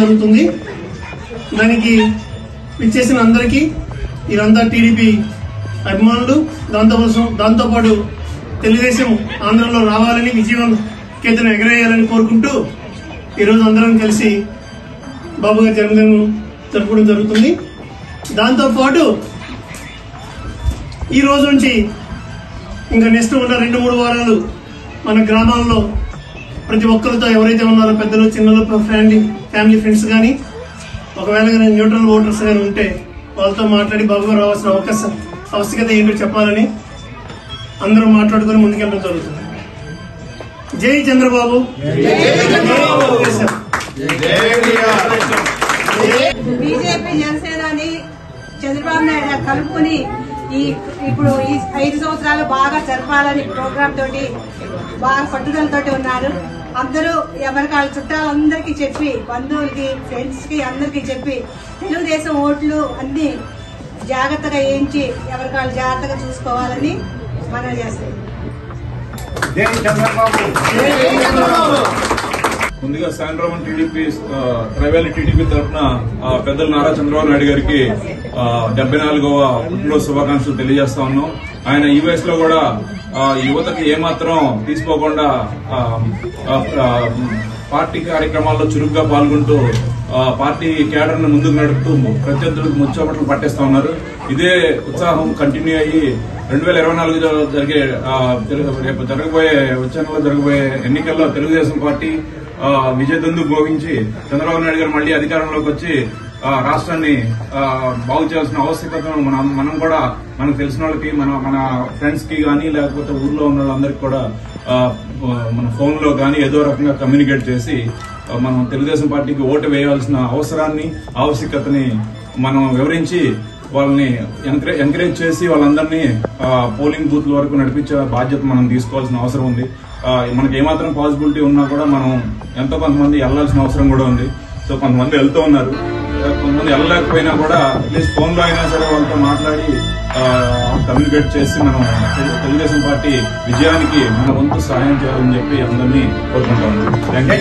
జరుగుతుంది. దానికి ఇచ్చేసిన అందరికీ వీరంతా టీడీపీ అభిమానులు, దాంతోపాటు తెలుగుదేశం ఆంధ్రలో రావాలని, విజయం కేతను ఎగరేయాలని కోరుకుంటూ ఈరోజు అందరం కలిసి బాబు గారి జన్మదినం జరుపుకోవడం జరుగుతుంది. దాంతోపాటు ఈ రోజు నుంచి ఇంకా నెక్స్ట్ ఉన్న 2-3 వారాలు మన గ్రామాల్లో ప్రతి ఒక్కరితో ఎవరైతే ఉన్నారో పెద్దలు, చిన్నలు, ఫ్యామిలీ ఫ్రెండ్స్ కానీ, ఒకవేళ న్యూట్రల్ ఓటర్స్ కానీ ఉంటే వాళ్ళతో మాట్లాడి బాబు గారు రావాల్సిన ఆవశ్యకత ఏంటో చెప్పాలని అందరూ మాట్లాడుకుని ముందుకెళ్ళడం జరుగుతుంది. జై చంద్రబాబు. బీజేపీ జనసేనని చంద్రబాబు నాయుడు గారు కలుపుకుని ఇప్పుడు ఈ 5 సంవత్సరాలు బాగా జరపాలని ప్రోగ్రామ్ తోటి బాగా పట్టుదలతోటి ఉన్నారు. అందరూ ఎవరికాళ్ళ చుట్టాలందరికీ చెప్పి, బంధువులకి, ఫ్రెండ్స్ కి అందరికీ చెప్పి తెలుగుదేశం ఓట్లు అన్ని జాగ్రత్తగా వేయించి ఎవరికాళ్ళు జాగ్రత్తగా చూసుకోవాలని మనం చేస్తాం. ముందుగా శాండ్రోమన్ టీడీపీ ట్రైబల్ టీడీపీ తరఫున పెద్దలు నారా చంద్రబాబు నాయుడు గారికి 74వ పుట్టినరోజు శుభాకాంక్షలు తెలియజేస్తా ఉన్నాం. ఆయన ఈ వయసులో కూడా యువతకి ఏమాత్రం తీసుకోకుండా పార్టీ కార్యక్రమాల్లో చురుగ్గా పాల్గొంటూ పార్టీ క్యాడర్ ను ముందుకు నడుపుతూ ప్రత్యర్థులకు ముచ్చమటలు పట్టేస్తా ఉన్నారు. ఇదే ఉత్సాహం కంటిన్యూ అయ్యి 2024 రేపు వచ్చే నెలలో జరగబోయే ఎన్నికల్లో తెలుగుదేశం పార్టీ విజయదందు భోగించి చంద్రబాబు నాయుడు గారు మళ్లీ అధికారంలోకి వచ్చి రాష్ట్రాన్ని బాగు చేయాల్సిన ఆవశ్యకతను మనం కూడా మనకు తెలిసిన వాళ్ళకి, మన ఫ్రెండ్స్ కి గానీ, లేకపోతే ఊర్లో ఉన్న వాళ్ళందరికీ కూడా మన ఫోన్ లో గానీ ఏదో రకంగా కమ్యూనికేట్ చేసి మనం తెలుగుదేశం పార్టీకి ఓటు వేయాల్సిన అవసరాన్ని, ఆవశ్యకతని మనం వివరించి వాళ్ళని ఎంకరేజ్ చేసి వాళ్ళందరినీ పోలింగ్ బూత్ల వరకు నడిపించే బాధ్యత మనం తీసుకోవాల్సిన అవసరం ఉంది. మనకి ఏమాత్రం పాసిబిలిటీ ఉన్నా కూడా మనం ఎంతో కొంతమంది వెళ్లాల్సిన అవసరం కూడా ఉంది. సో కొంతమంది వెళ్తూ ఉన్నారు, కొంతమంది వెళ్ళలేకపోయినా కూడా అట్లీస్ట్ ఫోన్ లో అయినా సరే వాళ్ళతో మాట్లాడి కమ్యూనికేట్ చేసి మనం తెలుగుదేశం పార్టీ విజయానికి మన వంతు సహాయం చేయాలని చెప్పి అందరినీ కోరుకుంటాం. Thank you.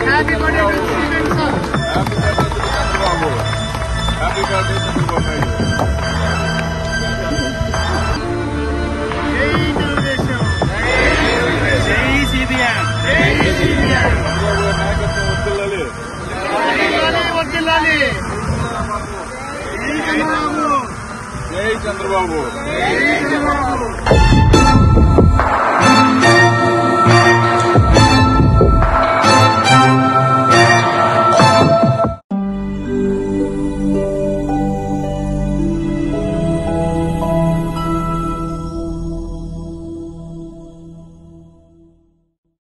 Happy birthday to Chandra Babu. Happy birthday to Chandra Babu.